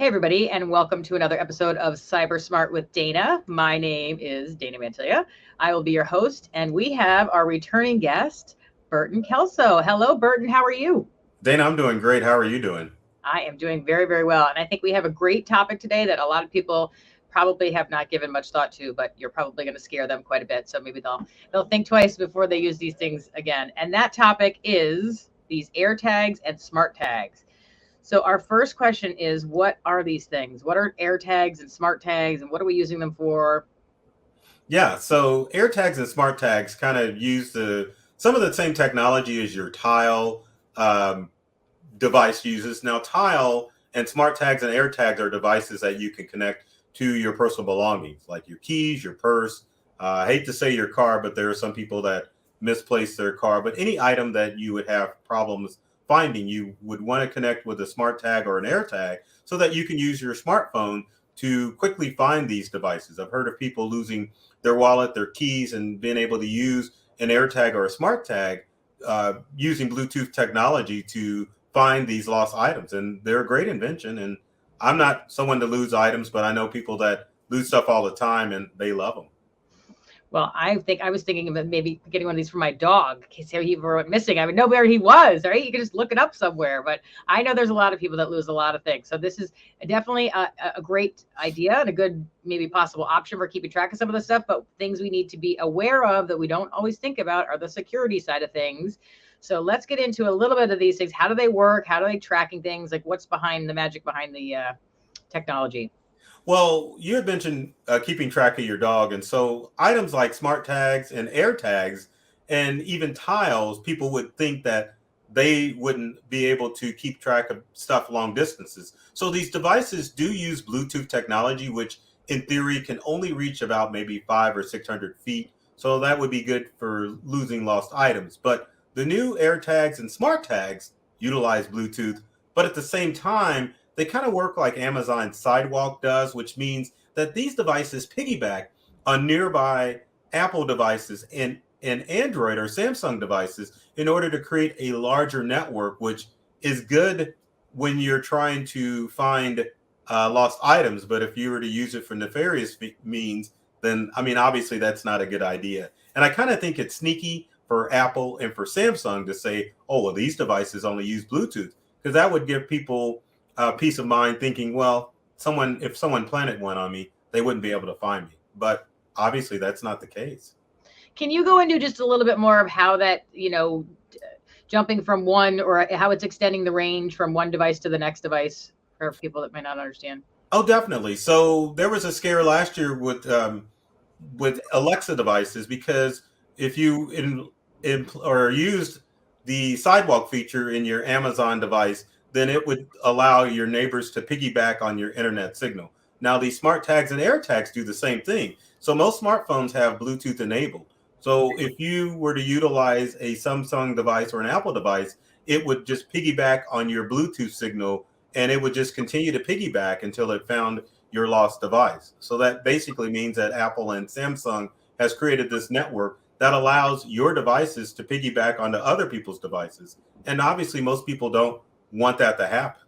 everybody, and welcome to another episode of Cyber Smart with Dana. My name is Dana Mantilia. I will be your host, and we have our returning guest, Burton Kelso. Hello, Burton. How are you? Dana, I'm doing great. How are you doing? I am doing very, very well. And I think we have a great topic today that a lot of people probably have not given much thought to, but you're probably going to scare them quite a bit. So maybe they'll think twice before they use these things again. And that topic is these airtags and smart tags. So our first question is, what are these things? What are airtags and smart tags, and what are we using them for? Yeah, so airtags and smart tags kind of use some of the same technology as your tile um, device uses. Now, tile and smart tags and airtags are devices that you can connect to your personal belongings, like your keys, your purse. I hate to say your car, but there are some people that misplace their car. But any item that you would have problems finding, you would want to connect with a smart tag or an airtag so that you can use your smartphone to quickly find these devices. I've heard of people losing their wallet, their keys, and being able to use an AirTag or a smart tag using Bluetooth technology to find these lost items. And they're a great invention. And I'm not someone to lose items, but I know people that lose stuff all the time and they love them. Well, I was thinking of maybe getting one of these for my dog in case he ever went missing. I would know where he was, right? You could just look it up somewhere. But I know there's a lot of people that lose a lot of things. So this is definitely a great idea and a good, maybe possible option for keeping track of some of the stuff. But things we need to be aware of that we don't always think about are the security side of things. So let's get into a little bit of these things. How do they work? How are they tracking things? Like what's behind the magic behind the technology? Well, you had mentioned keeping track of your dog. And so items like smart tags and air tags and even tiles, people would think that they wouldn't be able to keep track of stuff long distances. So these devices do use Bluetooth technology, which in theory can only reach about maybe 500 or 600 feet. So that would be good for losing lost items. But the new air tags and smart tags utilize Bluetooth, but at the same time, they kind of work like Amazon Sidewalk does, which means that these devices piggyback on nearby Apple devices and Android or Samsung devices in order to create a larger network, which is good when you're trying to find lost items. But if you were to use it for nefarious means, then, I mean, obviously that's not a good idea. And I kind of think it's sneaky for Apple and for Samsung to say, oh, well, these devices only use Bluetooth, because that would give people peace of mind thinking, well, if someone planted one on me, they wouldn't be able to find me. But obviously, that's not the case. Can you go into just a little bit more of how that, jumping from one or how it's extending the range from one device to the next device for people that may not understand? Oh, definitely. So there was a scare last year with Alexa devices because if you or used the sidewalk feature in your Amazon device, then it would allow your neighbors to piggyback on your internet signal. Now, these smart tags and air tags do the same thing. So most smartphones have Bluetooth enabled. So if you were to utilize a Samsung device or an Apple device, it would just piggyback on your Bluetooth signal and it would just continue to piggyback until it found your lost device. So that basically means that Apple and Samsung has created this network that allows your devices to piggyback onto other people's devices. And obviously most people don't want that to happen.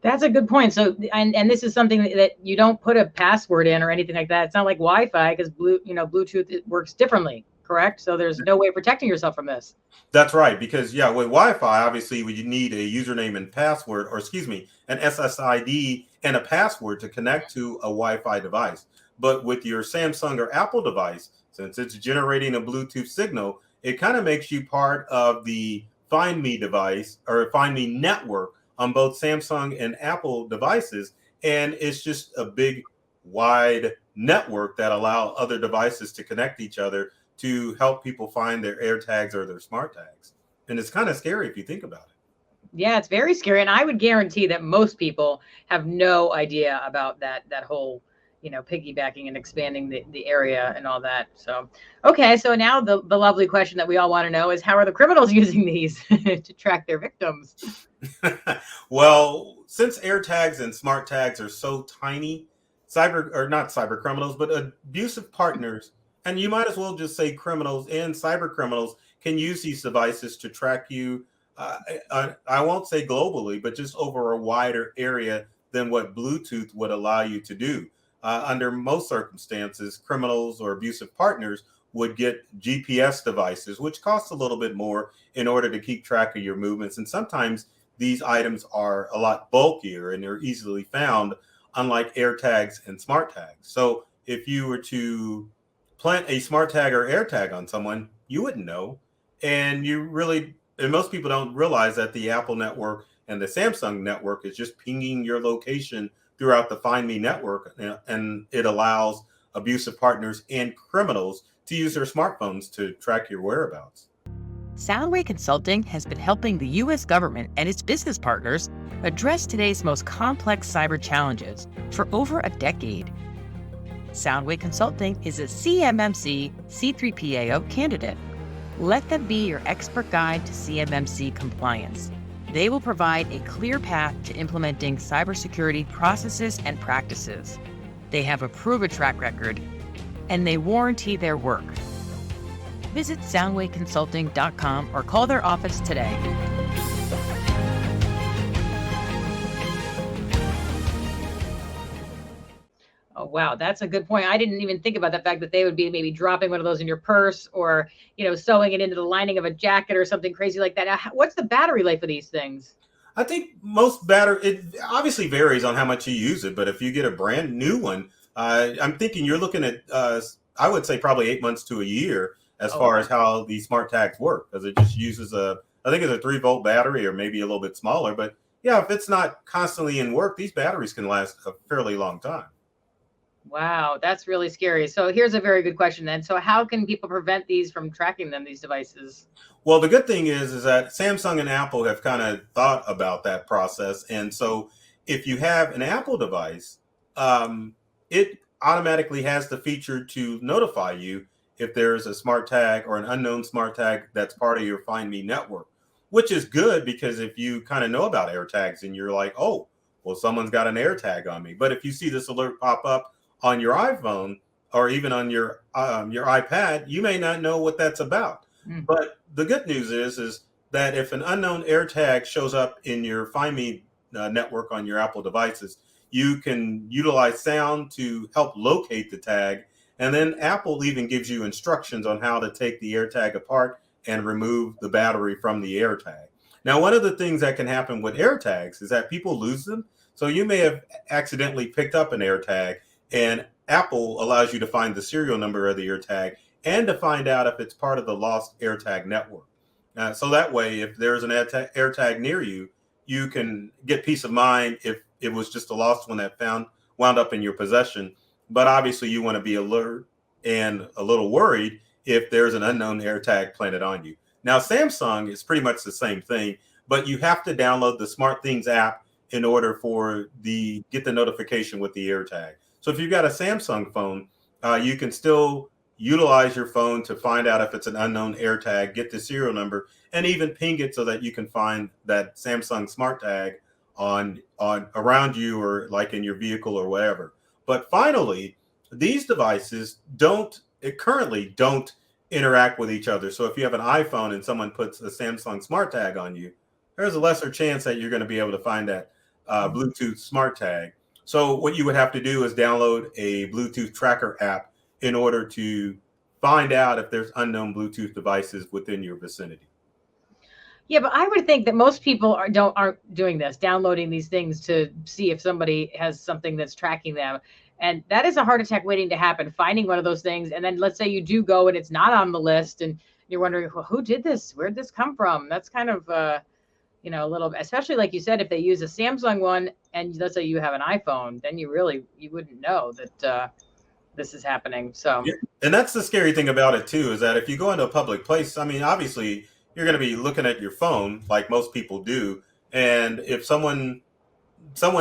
That's a good point. So, and this is something that you don't put a password in or anything like that. It's not like Wi-Fi because Bluetooth it works differently, correct? So there's no way of protecting yourself from this. That's right, because yeah, with Wi-Fi, obviously, you need a username and password, or excuse me, an SSID and a password to connect to a Wi-Fi device. But with your Samsung or Apple device, since it's generating a Bluetooth signal, it kind of makes you part of the Find Me device or Find Me network on both Samsung and Apple devices, and it's just a big, wide network that allow other devices to connect each other to help people find their AirTags or their smart tags. And it's kind of scary if you think about it. Yeah, it's very scary, and I would guarantee that most people have no idea about that whole piggybacking and expanding the area and all that. So, okay, so now the lovely question that we all want to know is, how are the criminals using these to track their victims? Well, since AirTags and smart tags are so tiny, not cyber criminals, but abusive partners, and you might as well just say criminals and cyber criminals can use these devices to track you. I won't say globally, but just over a wider area than what Bluetooth would allow you to do. Under most circumstances, criminals or abusive partners would get GPS devices, which cost a little bit more in order to keep track of your movements. And sometimes these items are a lot bulkier and they're easily found, unlike AirTags and smart tags. So if you were to plant a smart tag or AirTag on someone, you wouldn't know. And most people don't realize that the Apple network and the Samsung network is just pinging your location throughout the Find Me network. And it allows abusive partners and criminals to use their smartphones to track your whereabouts. Soundway Consulting has been helping the U.S. government and its business partners address today's most complex cyber challenges for over a decade. Soundway Consulting is a CMMC C3PAO candidate. Let them be your expert guide to CMMC compliance. They will provide a clear path to implementing cybersecurity processes and practices. They have a proven track record, and they warranty their work. Visit soundwayconsulting.com or call their office today. Oh, wow. That's a good point. I didn't even think about the fact that they would be maybe dropping one of those in your purse or, sewing it into the lining of a jacket or something crazy like that. What's the battery life of these things? I think it obviously varies on how much you use it, but if you get a brand new one, I'm thinking you're looking at, I would say probably 8 months to a year as far as how these smart tags work, because it just uses I think it's a 3-volt battery or maybe a little bit smaller. But yeah, if it's not constantly in work, these batteries can last a fairly long time. Wow, that's really scary. So here's a very good question then. So how can people prevent these from tracking them, these devices? Well, the good thing is that Samsung and Apple have kind of thought about that process. And so if you have an Apple device, it automatically has the feature to notify you if there's a smart tag or an unknown smart tag that's part of your Find Me network, which is good because if you kind of know about AirTags and you're like, oh, well, someone's got an AirTag on me. But if you see this alert pop up on your iPhone or even on your iPad, you may not know what that's about. But the good news is that if an unknown AirTag shows up in your Find Me network on your Apple devices, you can utilize sound to help locate the tag. And then Apple even gives you instructions on how to take the AirTag apart and remove the battery from the AirTag. Now, one of the things that can happen with AirTags is that people lose them. So you may have accidentally picked up an AirTag, and Apple allows you to find the serial number of the AirTag and to find out if it's part of the lost AirTag network. So that way, if there's an AirTag near you, you can get peace of mind if it was just a lost one that wound up in your possession. But obviously, you want to be alert and a little worried if there's an unknown AirTag planted on you. Now, Samsung is pretty much the same thing, but you have to download the SmartThings app in order for get the notification with the AirTag. So if you've got a Samsung phone, you can still utilize your phone to find out if it's an unknown AirTag, get the serial number, and even ping it so that you can find that Samsung smart tag on around you or like in your vehicle or whatever. But finally, these devices currently don't interact with each other. So if you have an iPhone and someone puts a Samsung smart tag on you, there's a lesser chance that you're going to be able to find that Bluetooth smart tag. So what you would have to do is download a Bluetooth tracker app in order to find out if there's unknown Bluetooth devices within your vicinity. Yeah, but I would think that most people aren't doing this, downloading these things to see if somebody has something that's tracking them. And that is a heart attack waiting to happen, finding one of those things. And then let's say you do go and it's not on the list and you're wondering, well, who did this? Where'd this come from? That's kind of, a little, especially like you said, if they use a Samsung one and let's say you have an iPhone, then you wouldn't know that this is happening. So, yeah. And that's the scary thing about it too, is that if you go into a public place, I mean, obviously you're going to be looking at your phone like most people do. And if someone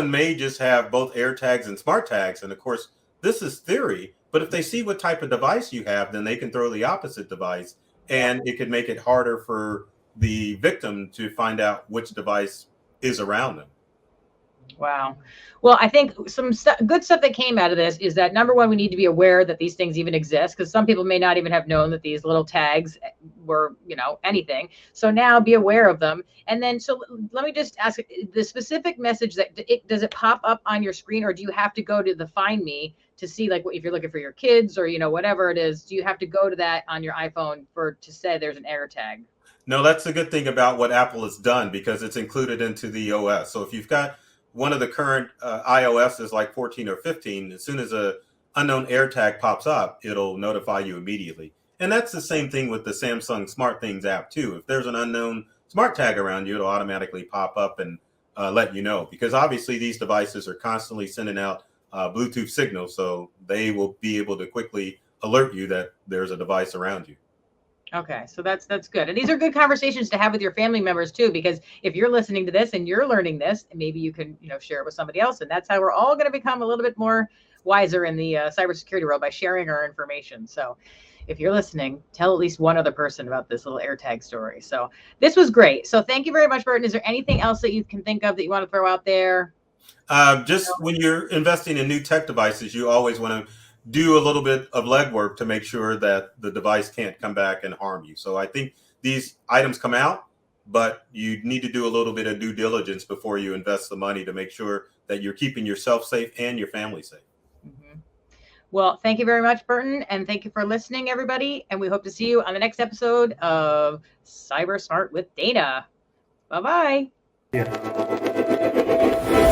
may just have both AirTags and smart tags. And of course, this is theory, but if they see what type of device you have, then they can throw the opposite device and it could make it harder for the victim to find out which device is around them. Wow. Well, I think some good stuff that came out of this is that, number one, we need to be aware that these things even exist, because some people may not even have known that these little tags were, anything. So now be aware of them. And then, so let me just ask, the specific message that does it pop up on your screen, or do you have to go to the Find Me to see, like, if you're looking for your kids or, whatever it is, do you have to go to that on your iPhone to say there's an AirTag? No, that's the good thing about what Apple has done, because it's included into the OS. So if you've got one of the current iOS is like 14 or 15, as soon as a unknown AirTag pops up, it'll notify you immediately. And that's the same thing with the Samsung Smart Things app too. If there's an unknown smart tag around you, it'll automatically pop up and let you know, because obviously these devices are constantly sending out Bluetooth signals, so they will be able to quickly alert you that there's a device around you. Okay, so that's good. And these are good conversations to have with your family members too, because if you're listening to this and you're learning this, maybe you can, share it with somebody else. And that's how we're all going to become a little bit more wiser in the cybersecurity world, by sharing our information. So if you're listening, tell at least one other person about this little AirTag story. So this was great. So thank you very much, Burton. Is there anything else that you can think of that you want to throw out there? Just when you're investing in new tech devices, you always want to do a little bit of legwork to make sure that the device can't come back and harm you. So I think these items come out, but you need to do a little bit of due diligence before you invest the money to make sure that you're keeping yourself safe and your family safe. Mm-hmm. Well, thank you very much, Burton. And thank you for listening, everybody. And we hope to see you on the next episode of Cyber Smart with Dana. Bye-bye. Yeah.